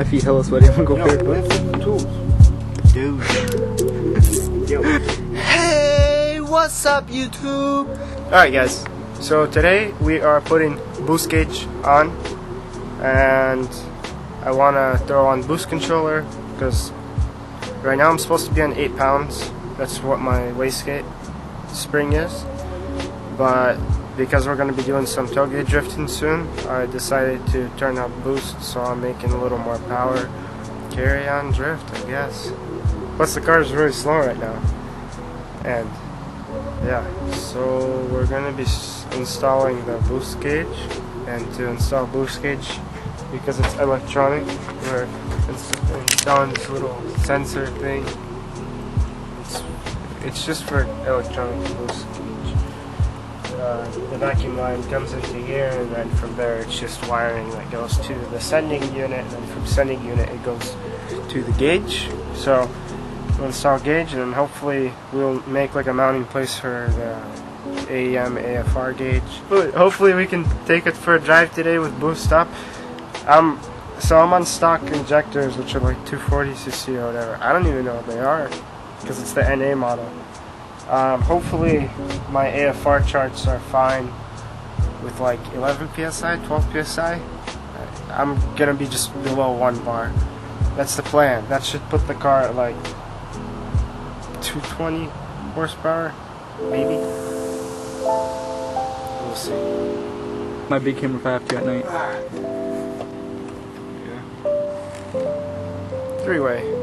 feet hella sweaty. I'm gonna go No, barefoot. lift the tools. Dude. Yo. Hey, what's up, YouTube? Alright, guys. So today we are putting boost gauge on, and I want to throw on boost controller because right now I'm supposed to be on 8 pounds. That's what my wastegate spring is. But because we're going to be doing some tailgate drifting soon, I decided to turn up boost, so I'm making a little more power. Carry on drift, I guess. Plus the car is really slow right now. And yeah, so we're going to be installing the boost gauge. And to install boost gauge, because it's electronic, we're installing this little sensor thing. It's just for electronic boost gauge. The vacuum line comes into here, and then from there it's just wiring that goes to the sending unit, and then from sending unit it goes to the gauge. So we'll install gauge, and then hopefully we'll make like a mounting place for the AEM AFR gauge. Hopefully we can take it for a drive today with boost up. So I'm on stock injectors, which are like 240cc or whatever. I don't even know what they are because it's the NA model. Hopefully my AFR charts are fine with like 11 psi, 12 psi. I'm gonna be just below 1 bar. That's the plan. That should put the car at like 220 horsepower, maybe. We'll see. My big camera if I have to at night. Yeah. 3-way.